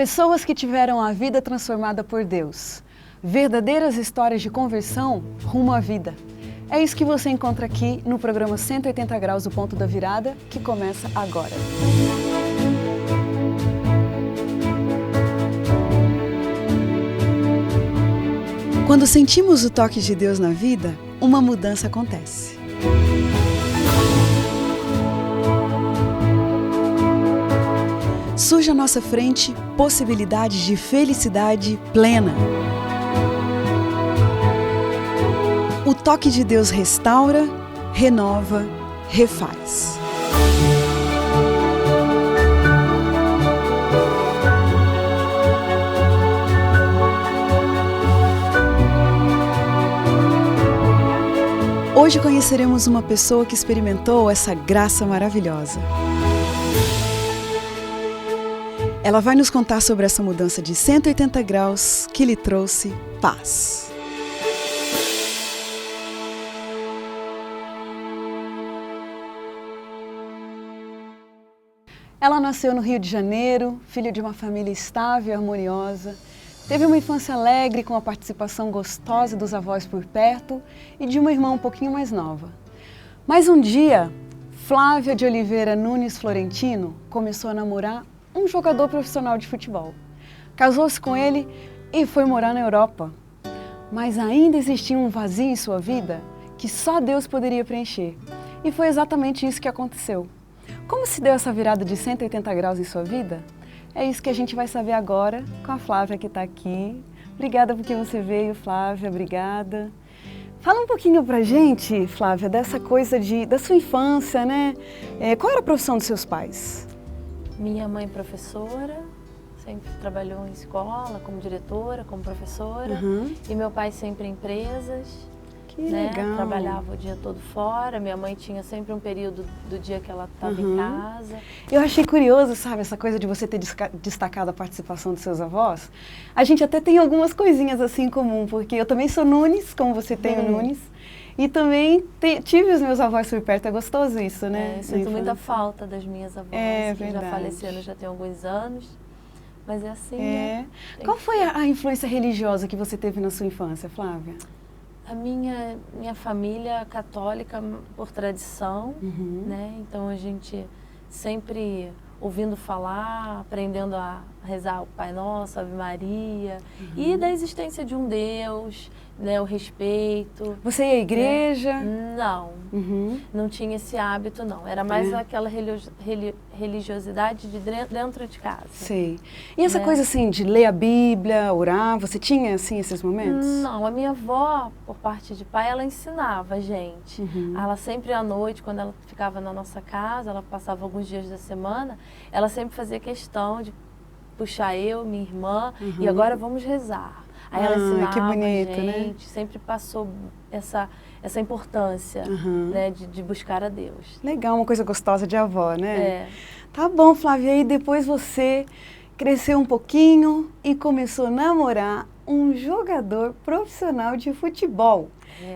Pessoas que tiveram a vida transformada por Deus. Verdadeiras histórias de conversão rumo à vida. É isso que você encontra aqui no programa 180 Graus do Ponto da Virada, que começa agora. Quando sentimos o toque de Deus na vida, uma mudança acontece. Surge à nossa frente possibilidades de felicidade plena. O toque de Deus restaura, renova, refaz. Hoje conheceremos uma pessoa que experimentou essa graça maravilhosa. Ela vai nos contar sobre essa mudança de 180 graus que lhe trouxe paz. Ela nasceu no Rio de Janeiro, filha de uma família estável e harmoniosa. Teve uma infância alegre com a participação gostosa dos avós por perto e de uma irmã um pouquinho mais nova. Mas um dia, Flávia de Oliveira Nunes Florentino começou a namorar um jogador profissional de futebol. Casou-se com ele e foi morar na Europa. Mas ainda existia um vazio em sua vida que só Deus poderia preencher. E foi exatamente isso que aconteceu. Como se deu essa virada de 180 graus em sua vida? É isso que a gente vai saber agora com a Flávia que está aqui. Obrigada porque você veio, Flávia, obrigada. Fala um pouquinho pra gente, Flávia, dessa coisa da sua infância, né? Qual era a profissão dos seus pais? Minha mãe professora, sempre trabalhou em escola, como diretora, como professora. E meu pai sempre em empresas. Que legal. Trabalhava o dia todo fora. Minha mãe tinha sempre um período do dia que ela estava em casa. Eu achei curioso, sabe, essa coisa de você ter destacado a participação dos seus avós. A gente até tem algumas coisinhas assim em comum, porque eu também sou Nunes, como você tem o Nunes. E também tive os meus avós por perto, é gostoso isso, né? Eu sinto muita falta das minhas avós, que já faleceram já tem alguns anos. Mas é assim, né? Qual foi a influência religiosa que você teve na sua infância, Flávia? A minha família católica por tradição, né? Então a gente sempre ouvindo falar, aprendendo a rezar o Pai Nosso, Ave Maria, e da existência de um Deus, né? O respeito. Você ia à igreja? Né? Não, não tinha esse hábito, não. Era mais aquela religiosidade de dentro de casa. Sei. E essa coisa assim de ler a Bíblia, orar, você tinha assim esses momentos? Não, a minha avó, por parte de pai, ela ensinava a gente. Ela sempre à noite, quando ela ficava na nossa casa, ela passava alguns dias da semana, ela sempre fazia questão de puxar eu, minha irmã, e agora vamos rezar. Aí ela ensinava que bonito, a gente, né? sempre passou essa importância, né, de buscar a Deus. Legal, uma coisa gostosa de avó, né? Tá bom, Flávia, e depois você cresceu um pouquinho e começou a namorar um jogador profissional de futebol.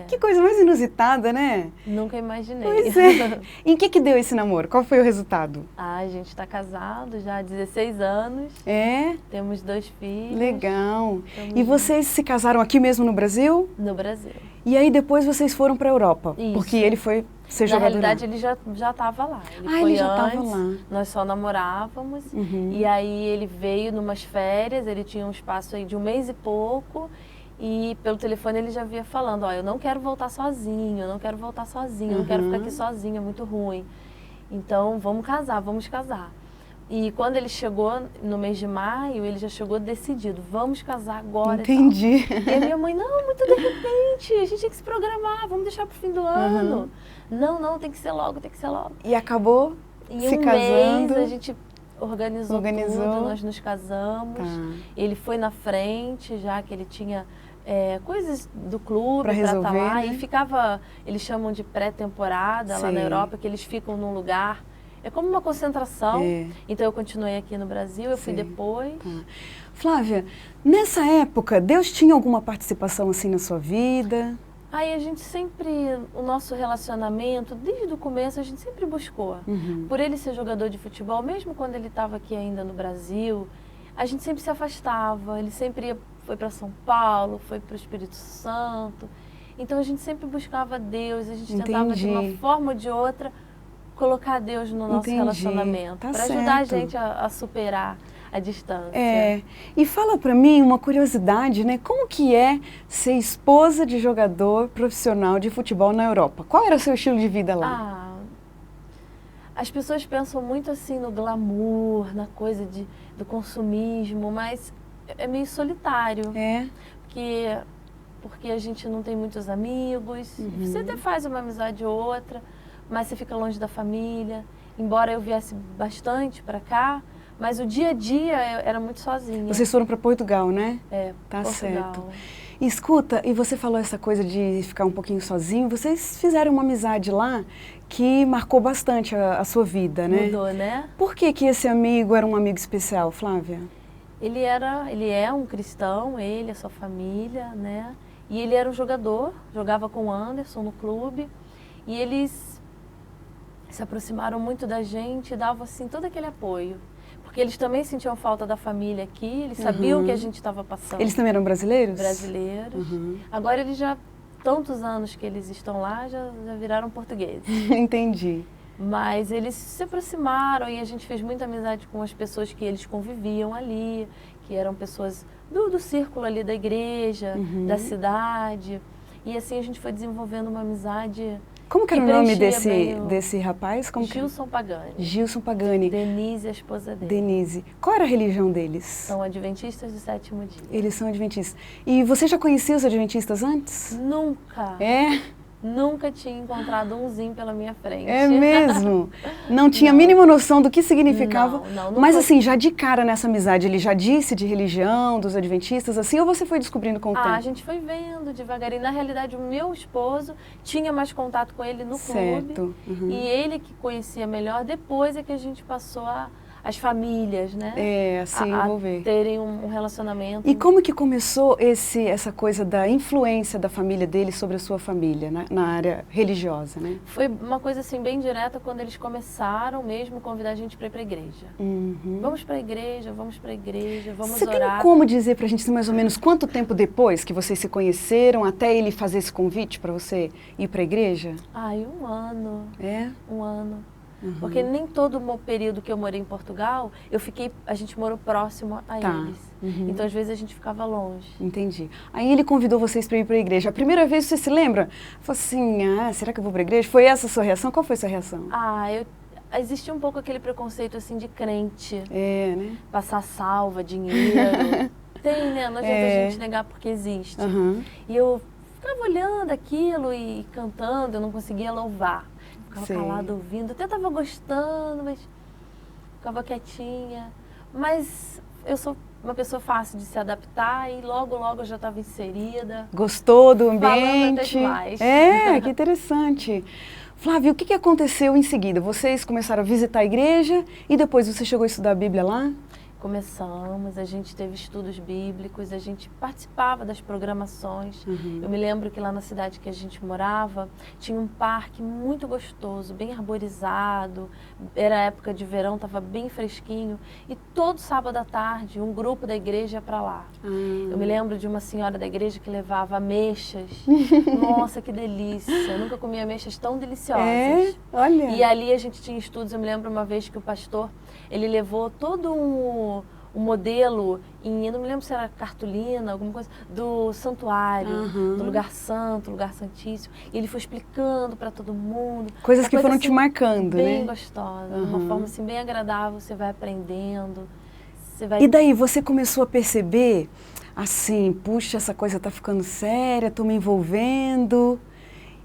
Que coisa mais inusitada, né? Nunca imaginei. Pois é. E em que deu esse namoro? Qual foi o resultado? A gente está casado já há 16 anos. Temos 2 filhos. Legal. E vocês se casaram aqui mesmo no Brasil? No Brasil. E aí depois vocês foram para a Europa? Isso. Porque ele foi ser jogador. Na realidade ele já estava lá. Ele já estava lá. Nós só namorávamos. E aí ele veio numas férias, ele tinha um espaço aí de 1 mês e pouco. E pelo telefone ele já vinha falando, eu não quero voltar sozinho, eu não quero voltar sozinho, eu não quero ficar aqui sozinho, é muito ruim. Então vamos casar. E quando ele chegou no mês de maio, ele já chegou decidido, vamos casar agora. Entendi. E a minha mãe, não, muito de repente, a gente tem que se programar, vamos deixar pro fim do ano. Não, tem que ser logo. E acabou se casando. Mês, a gente organizou tudo, nós nos casamos. Ele foi na frente, já que ele tinha coisas do clube para estar lá. Né? E ficava, eles chamam de pré-temporada lá na Europa, que eles ficam num lugar. É como uma concentração. Então eu continuei aqui no Brasil, eu fui depois. Flávia, nessa época, Deus tinha alguma participação assim na sua vida? Aí a gente sempre, o nosso relacionamento, desde o começo, a gente sempre buscou. Por ele ser jogador de futebol, mesmo quando ele estava aqui ainda no Brasil, a gente sempre se afastava, ele sempre foi para São Paulo, foi para o Espírito Santo. Então a gente sempre buscava Deus, a gente tentava de uma forma ou de outra colocar Deus no nosso relacionamento, para ajudar a gente a superar a distância. E fala para mim uma curiosidade, né? Como que é ser esposa de jogador profissional de futebol na Europa? Qual era o seu estilo de vida lá? As pessoas pensam muito assim no glamour, na coisa do consumismo, mas é meio solitário. Porque a gente não tem muitos amigos, você até faz uma amizade ou outra, mas você fica longe da família. Embora eu viesse bastante para cá, mas o dia a dia era muito sozinha. Vocês foram para Portugal, né? Tá Portugal. Certo. E escuta, e você falou essa coisa de ficar um pouquinho sozinho, vocês fizeram uma amizade lá que marcou bastante a sua vida, né? Mudou, né? Por que esse amigo era um amigo especial, Flávia? Ele é um cristão, a sua família, né? E ele era um jogador, jogava com o Anderson no clube, e eles se aproximaram muito da gente e davam assim todo aquele apoio. Porque eles também sentiam falta da família aqui, eles sabiam o que a gente estava passando. Eles também eram brasileiros? Brasileiros. Agora eles já, tantos anos que eles estão lá, já viraram portugueses. Entendi. Mas eles se aproximaram e a gente fez muita amizade com as pessoas que eles conviviam ali, que eram pessoas do círculo ali da igreja, da cidade. E assim a gente foi desenvolvendo uma amizade. Como que era o nome desse rapaz? Gilson Pagani. Gilson Pagani. Denise, a esposa dele. Denise. Qual era a religião deles? São adventistas do sétimo dia. Eles são adventistas. E você já conhecia os adventistas antes? Nunca. Nunca tinha encontrado umzinho pela minha frente. É mesmo? Não tinha a mínima noção do que significava? Não, mas assim, já de cara nessa amizade, ele já disse de religião, dos adventistas, assim, ou você foi descobrindo com o tempo? A gente foi vendo devagarinho. Na realidade, o meu esposo tinha mais contato com ele no clube. E ele que conhecia melhor, depois é que a gente passou as famílias, né? Envolver. Terem um relacionamento. E como que começou essa coisa da influência da família dele sobre a sua família, na área religiosa, né? Foi uma coisa assim bem direta quando eles começaram mesmo a convidar a gente para ir para a igreja. Vamos para a igreja, vamos para a igreja, vamos orar. Você tem como dizer para a gente mais ou menos quanto tempo depois que vocês se conheceram até ele fazer esse convite para você ir para a igreja? 1 ano. 1 ano. Porque nem todo o período que eu morei em Portugal, a gente morou próximo a eles. Então, às vezes, a gente ficava longe. Entendi. Aí ele convidou vocês para ir para a igreja. A primeira vez, você se lembra? Falou assim, será que eu vou para a igreja? Foi essa a sua reação? Qual foi a sua reação? Existia um pouco aquele preconceito, assim, de crente. Né? Passar salva, dinheiro. Tem, né? Não adianta a gente negar porque existe. E eu ficava olhando aquilo e cantando, eu não conseguia louvar. Ficava calada ouvindo, até estava gostando, mas ficava quietinha. Mas eu sou uma pessoa fácil de se adaptar e logo eu já estava inserida. Gostou do ambiente? Falando até demais. Que interessante. Flávia, o que aconteceu em seguida? Vocês começaram a visitar a igreja e depois você chegou a estudar a Bíblia lá? Começamos, a gente teve estudos bíblicos, a gente participava das programações. Eu me lembro que lá na cidade que a gente morava, tinha um parque muito gostoso, bem arborizado, era época de verão, estava bem fresquinho, e todo sábado à tarde um grupo da igreja ia para lá. Eu me lembro de uma senhora da igreja que levava ameixas. Nossa, que delícia! Eu nunca comi ameixas tão deliciosas. Olha! E ali a gente tinha estudos, eu me lembro uma vez que o pastor, ele levou todo um modelo, eu não me lembro se era cartolina, alguma coisa, do santuário, do lugar santo, lugar santíssimo. E ele foi explicando para todo mundo. Coisas que foram assim, te marcando, bem gostosa, de uma forma assim, bem agradável, você vai aprendendo. E daí você começou a perceber, assim, puxa, essa coisa tá ficando séria, tô me envolvendo.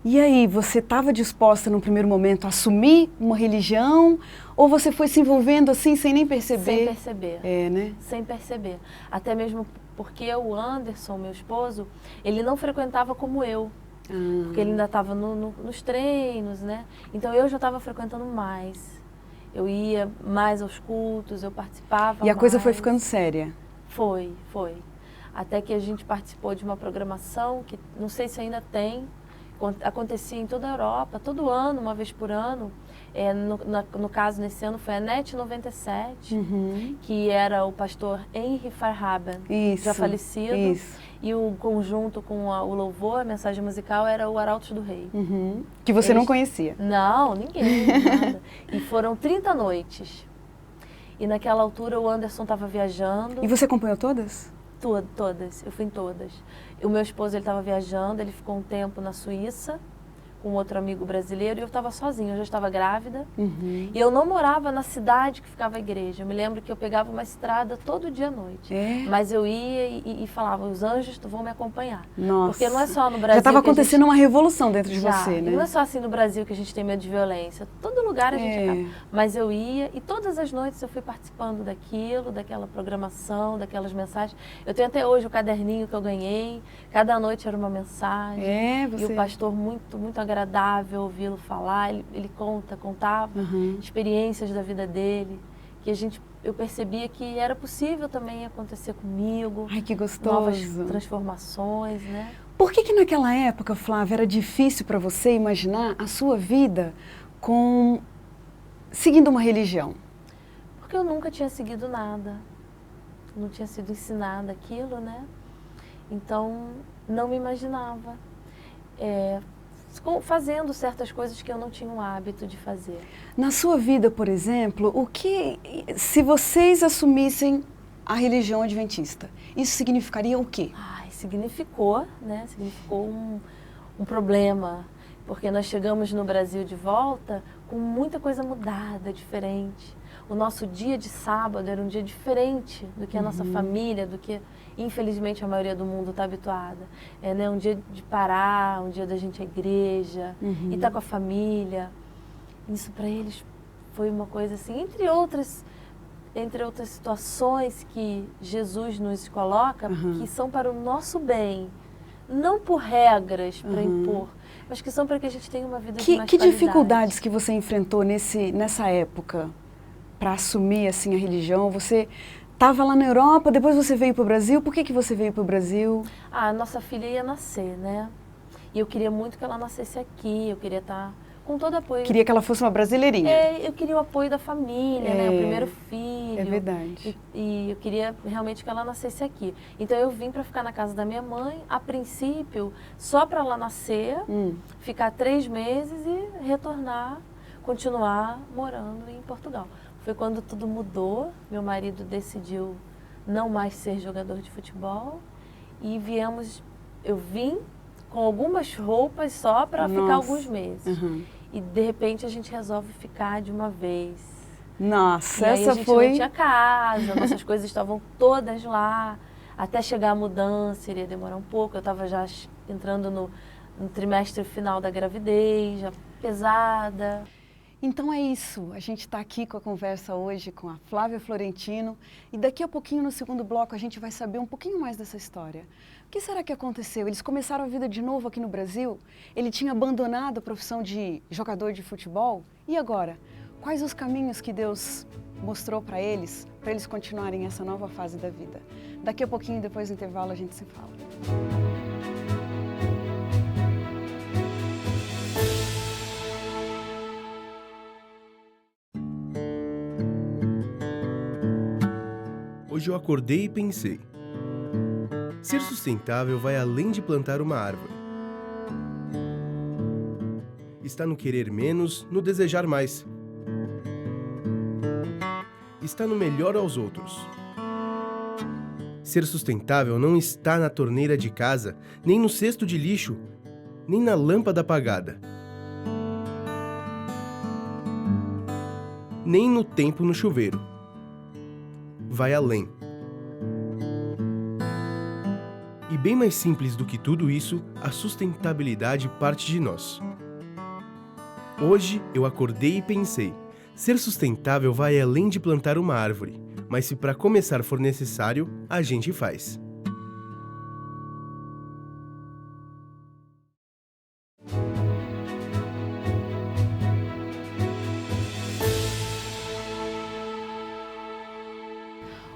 E aí, você estava disposta no primeiro momento a assumir uma religião ou você foi se envolvendo assim sem nem perceber? Sem perceber. Né? Sem perceber. Até mesmo porque o Anderson, meu esposo, ele não frequentava como eu. Porque ele ainda estava nos treinos, né? Então eu já estava frequentando mais. Eu ia mais aos cultos, eu participava mais. E a coisa foi ficando séria? Foi. Até que a gente participou de uma programação que não sei se ainda tem, acontecia em toda a Europa, todo ano, uma vez por ano, No caso, nesse ano, foi a NET 97, que era o pastor Henry Farhaben, já falecido. E o conjunto com o louvor, a mensagem musical, era o Arautos do Rei. Que você não conhecia? Não, ninguém, nada. E foram 30 noites. E naquela altura o Anderson estava viajando. E você acompanhou todas? Todas, eu fui em todas. O meu esposo, ele estava viajando, ele ficou um tempo na Suíça, com outro amigo brasileiro, e eu estava sozinha, eu já estava grávida. E eu não morava na cidade que ficava a igreja. Eu me lembro que eu pegava uma estrada todo dia à noite. Mas eu ia e falava, os anjos vão me acompanhar. Nossa. Porque não é só no Brasil. Já estava acontecendo uma revolução dentro de você, né? E não é só assim no Brasil que a gente tem medo de violência. Todo lugar a gente acaba. Mas eu ia e todas as noites eu fui participando daquilo, daquela programação, daquelas mensagens. Eu tenho até hoje o caderninho que eu ganhei. Cada noite era uma mensagem. E o pastor muito agradável ouvi-lo falar, ele contava experiências da vida dele, que eu percebia que era possível também acontecer comigo. Ai, que gostoso. Novas transformações, né? Por que naquela época, Flávia, era difícil para você imaginar a sua vida seguindo uma religião? Porque eu nunca tinha seguido nada, não tinha sido ensinada aquilo, né? Então, não me imaginava fazendo certas coisas que eu não tinha o hábito de fazer. Na sua vida, por exemplo, se vocês assumissem a religião adventista, isso significaria o quê? Significou, né? Significou um problema, porque nós chegamos no Brasil de volta com muita coisa mudada, diferente. O nosso dia de sábado era um dia diferente do que a nossa família, do que, infelizmente, a maioria do mundo está habituada. Um dia de parar, um dia da gente ir à igreja, e estar com a família. Isso para eles foi uma coisa assim, entre outras situações que Jesus nos coloca, que são para o nosso bem, não por regras para impor, mas que são para que a gente tenha uma vida de mais qualidade. Que dificuldades que você enfrentou nessa época para assumir assim a religião? Você estava lá na Europa, depois você veio para o Brasil. Por que você veio para o Brasil? A nossa filha ia nascer, né? E eu queria muito que ela nascesse aqui, eu queria estar com todo apoio. Queria que ela fosse uma brasileirinha. Eu queria o apoio da família, né? O primeiro filho. É verdade. E eu queria realmente que ela nascesse aqui. Então eu vim para ficar na casa da minha mãe, a princípio, só para ela nascer, ficar 3 meses e retornar, continuar morando em Portugal. Foi quando tudo mudou, meu marido decidiu não mais ser jogador de futebol e eu vim com algumas roupas só para ficar alguns meses. E de repente a gente resolve ficar de uma vez. Nossa, e aí a gente não tinha casa, nossas coisas estavam todas lá. Até chegar a mudança iria demorar um pouco, eu estava já entrando no trimestre final da gravidez, já pesada. Então é isso, a gente está aqui com a conversa hoje com a Flávia Florentino e daqui a pouquinho no segundo bloco a gente vai saber um pouquinho mais dessa história. O que será que aconteceu? Eles começaram a vida de novo aqui no Brasil? Ele tinha abandonado a profissão de jogador de futebol? E agora? Quais os caminhos que Deus mostrou para eles continuarem essa nova fase da vida? Daqui a pouquinho, depois do intervalo, a gente se fala. Hoje eu acordei e pensei, ser sustentável vai além de plantar uma árvore. Está no querer menos, no desejar mais. Está no melhor aos outros. Ser sustentável não está na torneira de casa, nem no cesto de lixo, nem na lâmpada apagada. Nem no tempo no chuveiro. Vai além. E bem mais simples do que tudo isso, a sustentabilidade parte de nós. Hoje eu acordei e pensei, ser sustentável vai além de plantar uma árvore, mas se para começar for necessário, a gente faz.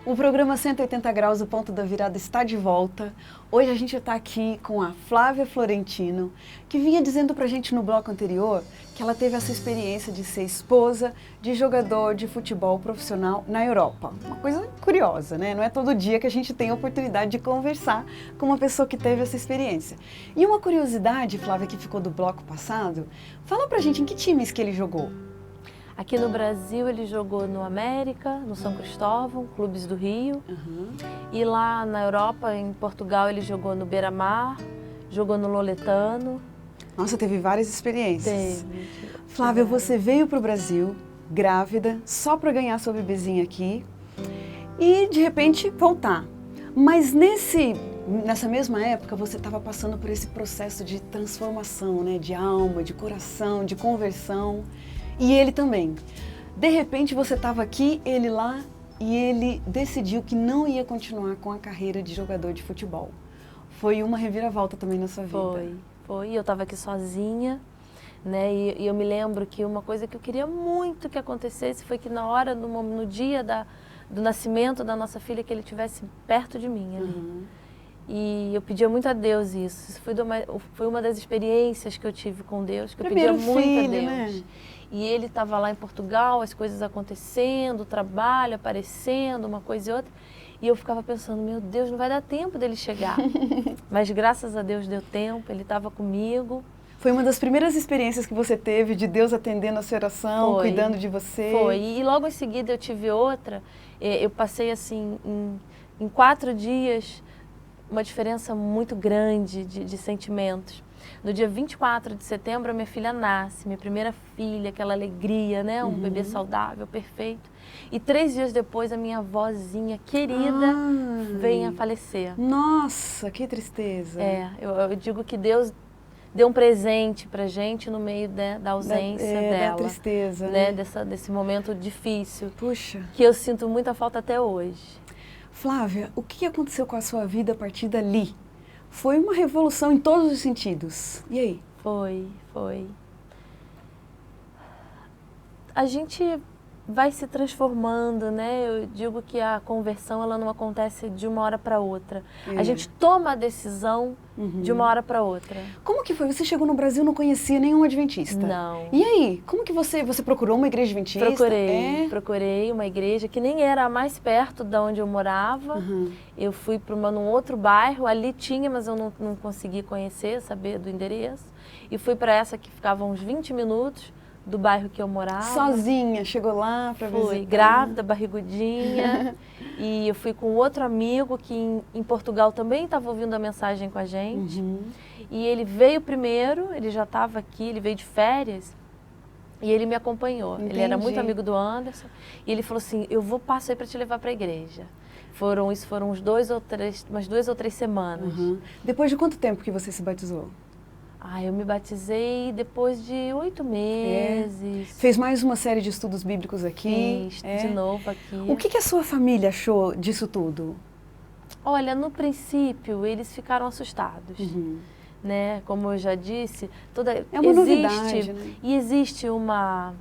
O programa 180 Graus, o Ponto da Virada, está de volta. Hoje a gente está aqui com a Flávia Florentino, que vinha dizendo pra gente no bloco anterior que ela teve essa experiência de ser esposa de jogador de futebol profissional na Europa. Uma coisa curiosa, né? Não é todo dia que a gente tem a oportunidade de conversar com uma pessoa que teve essa experiência. E uma curiosidade, Flávia, que ficou do bloco passado, fala pra gente em que times que ele jogou. Aqui no Brasil ele jogou no América, no São Cristóvão, clubes do Rio. E lá na Europa, em Portugal, ele jogou no Beira-Mar, jogou no Loletano. Nossa, teve várias experiências. Teve. Flávia, você veio para o Brasil grávida, só para ganhar sua bebezinha aqui e de repente voltar. Mas nessa mesma época você estava passando por esse processo de transformação, né? De alma, de coração, de conversão. E ele também. De repente você estava aqui, ele lá, e ele decidiu que não ia continuar com a carreira de jogador de futebol. Foi uma reviravolta também na sua vida. Foi. Eu estava aqui sozinha, né? E eu me lembro que uma coisa que eu queria muito que acontecesse foi que na hora, no dia do nascimento da nossa filha, que ele estivesse perto de mim ali. E eu pedia muito a Deus isso. Isso foi uma das experiências que eu tive com Deus, que eu pedia muito a Deus. Né? E ele estava lá em Portugal, as coisas acontecendo, o trabalho aparecendo, uma coisa e outra. E eu ficava pensando, meu Deus, não vai dar tempo dele chegar. Mas graças a Deus deu tempo, ele estava comigo. Foi uma das primeiras experiências que você teve de Deus atendendo a sua oração, cuidando de você? Foi. E logo em seguida eu tive outra. Eu passei assim, em 4 dias, uma diferença muito grande de sentimentos. No dia 24 de setembro, a minha filha nasce, minha primeira filha, aquela alegria, né? Um bebê saudável, perfeito. E 3 dias depois, a minha avózinha querida vem a falecer. Nossa, que tristeza. Eu digo que Deus deu um presente pra gente no meio da ausência dela. Da tristeza, né? Desse momento difícil. Puxa. Que eu sinto muita falta até hoje. Flávia, o que aconteceu com a sua vida a partir dali? Foi uma revolução em todos os sentidos. E aí? Foi. A gente vai se transformando, né? Eu digo que a conversão ela não acontece de uma hora para outra. A gente toma a decisão de uma hora para outra. Como que foi? Você chegou no Brasil e não conhecia nenhum adventista? Não. E aí? Como que você procurou uma igreja adventista? Procurei uma igreja que nem era a mais perto de onde eu morava. Eu fui para num outro bairro, ali tinha, mas eu não consegui conhecer, saber do endereço. E fui para essa que ficava uns 20 minutos do bairro que eu morava. Sozinha, chegou lá para visitar? Fui, grávida, barrigudinha. E eu fui com outro amigo que em Portugal também estava ouvindo a mensagem com a gente. E ele veio primeiro, ele já estava aqui, ele veio de férias. E ele me acompanhou. Entendi. Ele era muito amigo do Anderson. E ele falou assim, eu vou passar aí para te levar para a igreja. Isso foram umas 2 ou 3 semanas. Depois de quanto tempo que você se batizou? Eu me batizei depois de 8 meses. Fez mais uma série de estudos bíblicos aqui? Fiz de novo aqui. O que a sua família achou disso tudo? Olha, no princípio, eles ficaram assustados. Né? Como eu já disse, é uma novidade, né? E existe uma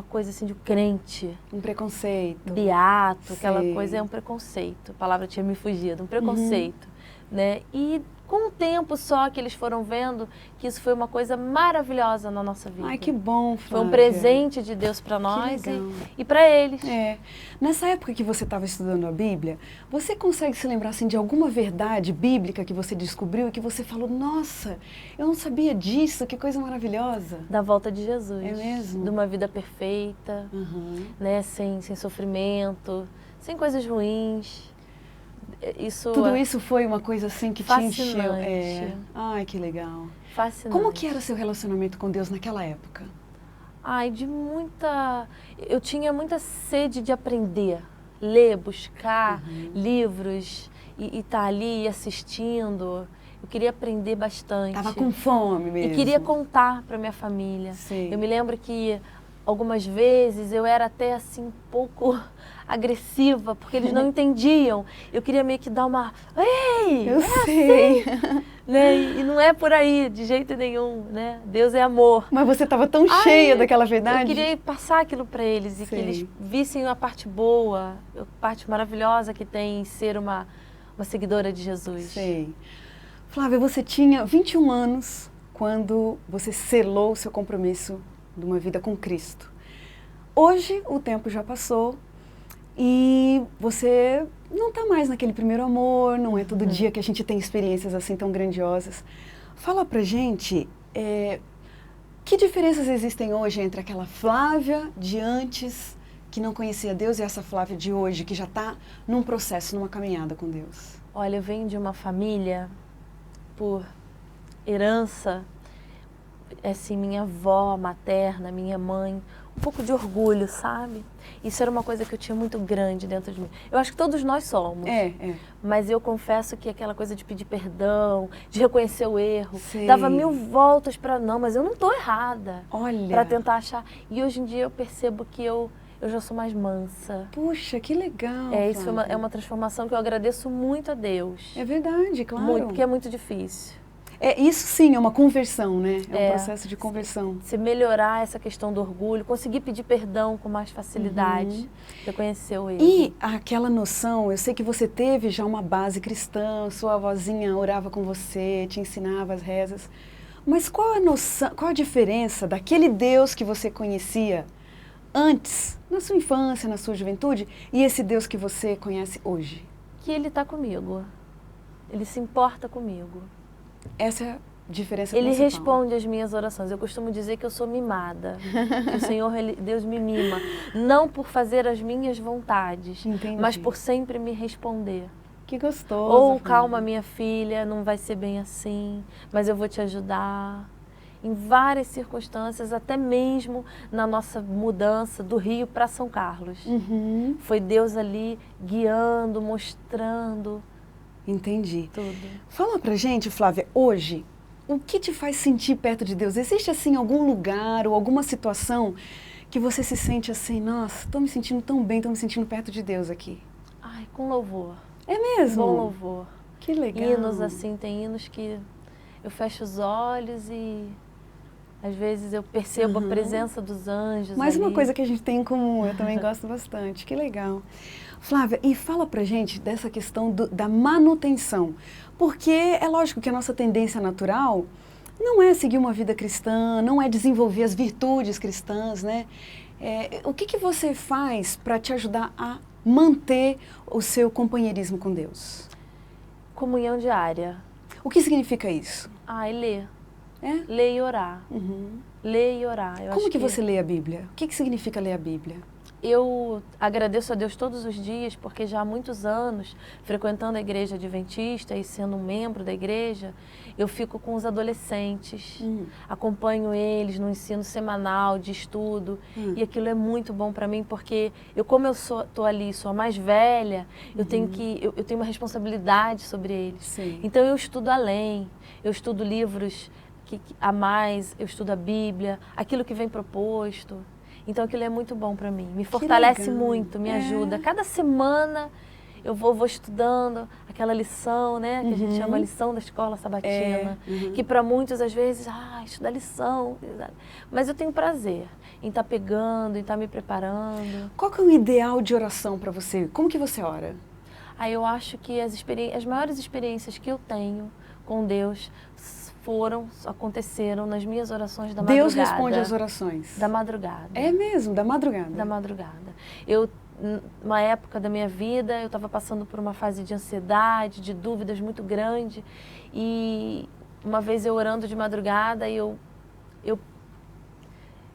coisa assim de crente. Um preconceito. Beato, aquela coisa é um preconceito. A palavra tinha me fugido, um preconceito. Né? E com o tempo só que eles foram vendo que isso foi uma coisa maravilhosa na nossa vida. Ai, que bom, Flávia. Foi um presente de Deus para nós e para eles. Nessa época que você estava estudando a Bíblia, você consegue se lembrar assim, de alguma verdade bíblica que você descobriu e que você falou, nossa, eu não sabia disso, que coisa maravilhosa? Da volta de Jesus. É mesmo? De uma vida perfeita, né? Sem sofrimento, sem coisas ruins. Tudo isso foi uma coisa assim que te encheu. Ai, que legal. Fascinante. Como que era seu relacionamento com Deus naquela época? Eu tinha muita sede de aprender, ler, buscar livros e estar ali assistindo. Eu queria aprender bastante. Tava com fome mesmo. E queria contar para minha família. Sim. Eu me lembro que algumas vezes eu era até assim um pouco agressiva, porque eles não entendiam. Eu queria meio que dar uma... Ei! Eu sei. Assim, né? E não é por aí, de jeito nenhum, né? Deus é amor. Mas você estava tão cheia daquela verdade. Eu queria passar aquilo para eles e que eles vissem a parte boa, a parte maravilhosa que tem em ser uma seguidora de Jesus. Sei. Flávia, você tinha 21 anos quando você selou o seu compromisso de uma vida com Cristo. Hoje o tempo já passou e você não está mais naquele primeiro amor, não é todo dia que a gente tem experiências assim tão grandiosas. Fala pra gente, que diferenças existem hoje entre aquela Flávia de antes, que não conhecia Deus, e essa Flávia de hoje, que já está num processo, numa caminhada com Deus? Olha, eu venho de uma família, por herança, assim, minha avó materna, minha mãe, um pouco de orgulho, sabe? Isso era uma coisa que eu tinha muito grande dentro de mim. Eu acho que todos nós somos. Mas eu confesso que aquela coisa de pedir perdão, de reconhecer o erro, dava 1000 voltas para não, mas eu não estou errada. Olha. Para tentar achar. E hoje em dia eu percebo que eu já sou mais mansa. Puxa, que legal. Isso é uma transformação que eu agradeço muito a Deus. É verdade, claro. Muito, porque é muito difícil. Isso sim, é uma conversão, né? É um processo de conversão. Se melhorar essa questão do orgulho, conseguir pedir perdão com mais facilidade, reconhecer o erro. E aquela noção, eu sei que você teve já uma base cristã, sua avózinha orava com você, te ensinava as rezas, mas qual a noção, qual a diferença daquele Deus que você conhecia antes, na sua infância, na sua juventude, e esse Deus que você conhece hoje? Que Ele está comigo, Ele se importa comigo. Essa é a diferença Ele principal. responde às minhas orações. Eu costumo dizer que eu sou mimada. Que o Senhor, Deus me mima. Não por fazer as minhas vontades, mas por sempre me responder. Que gostoso. Ou calma, minha filha, não vai ser bem assim, mas eu vou te ajudar. Em várias circunstâncias, até mesmo na nossa mudança do Rio para São Carlos. Foi Deus ali guiando, mostrando. Entendi. Tudo. Fala pra gente, Flávia, hoje, o que te faz sentir perto de Deus? Existe, assim, algum lugar ou alguma situação que você se sente assim, nossa, estou me sentindo tão bem, estou me sentindo perto de Deus aqui? Ai, com louvor. É mesmo? Bom louvor. Que legal. Hinos, assim, tem hinos que eu fecho os olhos e às vezes eu percebo a presença dos anjos. Mais ali. uma coisa que a gente tem em comum, eu também gosto bastante. Que legal. Flávia, e fala pra gente dessa questão da manutenção, porque é lógico que a nossa tendência natural não é seguir uma vida cristã, não é desenvolver as virtudes cristãs, né? O que você faz para te ajudar a manter o seu companheirismo com Deus? Comunhão diária. O que significa isso? E ler. É? Ler e orar. Ler e orar. Como que você lê a Bíblia? O que significa ler a Bíblia? Eu agradeço a Deus todos os dias, porque já há muitos anos, frequentando a igreja adventista e sendo um membro da igreja, eu fico com os adolescentes, acompanho eles no ensino semanal de estudo, e aquilo é muito bom para mim, porque como eu estou ali, sou a mais velha, eu tenho uma responsabilidade sobre eles. Sim. Então eu estudo além, eu estudo livros a mais, eu estudo a Bíblia, aquilo que vem proposto. Então aquilo é muito bom para mim, me fortalece muito, me ajuda. Cada semana eu vou estudando aquela lição, né, que a gente chama lição da escola sabatina, que para muitos às vezes, estudar lição, mas eu tenho prazer em estar pegando, em estar me preparando. Qual que é o ideal de oração para você? Como que você ora? Eu acho que as maiores experiências que eu tenho com Deus aconteceram nas minhas orações da madrugada. Deus responde às orações? Da madrugada. É mesmo, da madrugada? Da madrugada. Uma época da minha vida, eu estava passando por uma fase de ansiedade, de dúvidas muito grande, e uma vez eu orando de madrugada, eu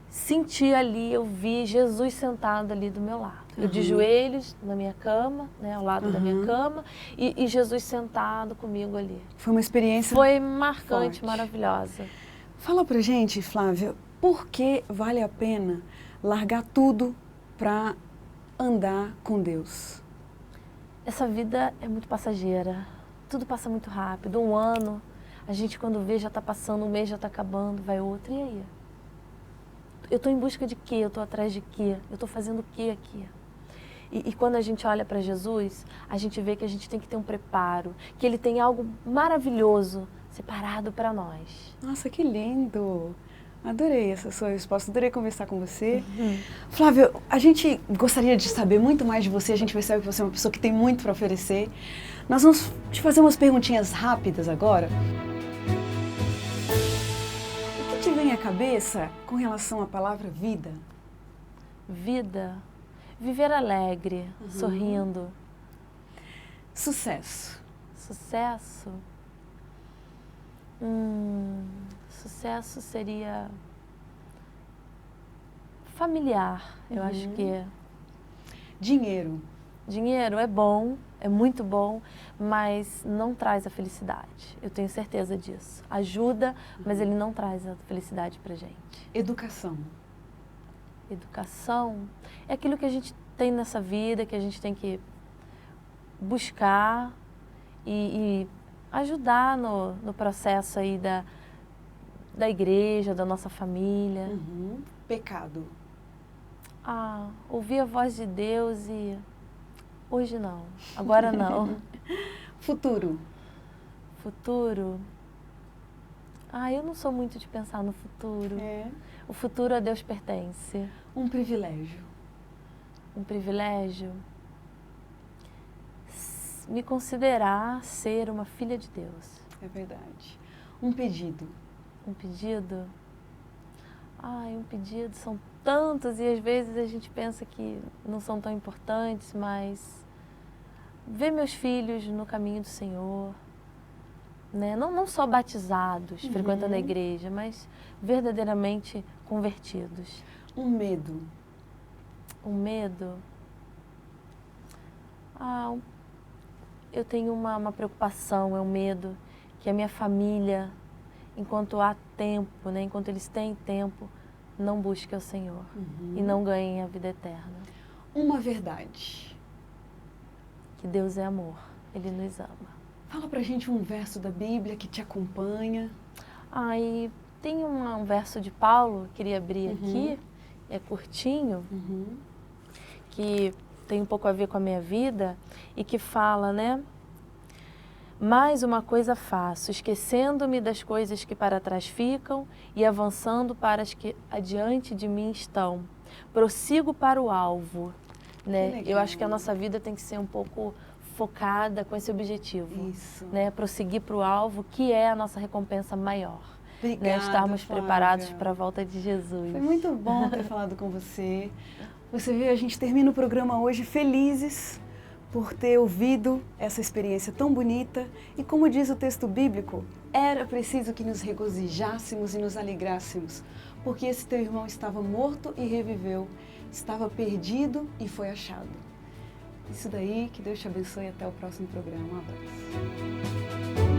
senti ali, eu vi Jesus sentado ali do meu lado. Eu de joelhos na minha cama, né, ao lado da minha cama, e Jesus sentado comigo ali. Foi uma experiência Foi marcante, forte. Maravilhosa. Fala pra gente, Flávia, por que vale a pena largar tudo para andar com Deus? Essa vida é muito passageira, tudo passa muito rápido. Um ano, a gente quando vê já está passando, um mês já está acabando, vai outro, e aí? eu tô em busca de quê? Eu tô atrás de quê? Eu tô fazendo o quê aqui? E quando a gente olha para Jesus, a gente vê que a gente tem que ter um preparo, que Ele tem algo maravilhoso separado para nós. Nossa, que lindo! Adorei essa sua resposta, adorei conversar com você. Flávia, a gente gostaria de saber muito mais de você, a gente percebe que você é uma pessoa que tem muito para oferecer. Nós vamos te fazer umas perguntinhas rápidas agora. O que te vem à cabeça com relação à palavra vida? Vida, viver alegre, sorrindo. Sucesso. Sucesso? Sucesso seria familiar, eu acho que é. Dinheiro. Dinheiro é bom, é muito bom, mas não traz a felicidade. Eu tenho certeza disso. Ajuda, mas ele não traz a felicidade pra gente. Educação. Educação é aquilo que a gente tem nessa vida, que a gente tem que buscar e ajudar no processo aí da igreja, da nossa família. Pecado. Ouvir a voz de Deus e hoje não, agora não. Futuro. Futuro? Eu não sou muito de pensar no futuro. É. O futuro a Deus pertence. Um privilégio. Um privilégio? Me considerar ser uma filha de Deus. É verdade. Um pedido. Um pedido? Um pedido são tantos e às vezes a gente pensa que não são tão importantes, mas ver meus filhos no caminho do Senhor, né? Não só batizados, frequentando a igreja, mas verdadeiramente convertidos. Um medo. Um medo? Eu tenho uma preocupação, é um medo que a minha família, enquanto há tempo, né, enquanto eles têm tempo, não busquem o Senhor e não ganhem a vida eterna. Uma verdade. Que Deus é amor, Ele nos ama. Fala pra gente um verso da Bíblia que te acompanha. E tem um verso de Paulo, queria abrir aqui, é curtinho, que tem um pouco a ver com a minha vida e que fala, né? Mais uma coisa faço, esquecendo-me das coisas que para trás ficam e avançando para as que adiante de mim estão. Prossigo para o alvo, né? Eu acho que a nossa vida tem que ser um pouco focada com esse objetivo. Isso. Né? Prosseguir para o alvo, que é a nossa recompensa maior. Obrigada, né? Estarmos Flávia. preparados para a volta de Jesus. Foi muito bom ter falado com você. Você vê, a gente termina o programa hoje felizes por ter ouvido essa experiência tão bonita. E como diz o texto bíblico, era preciso que nos regozijássemos e nos alegrássemos, porque esse teu irmão estava morto e reviveu, estava perdido e foi achado. Isso daí, que Deus te abençoe e até o próximo programa. Um abraço.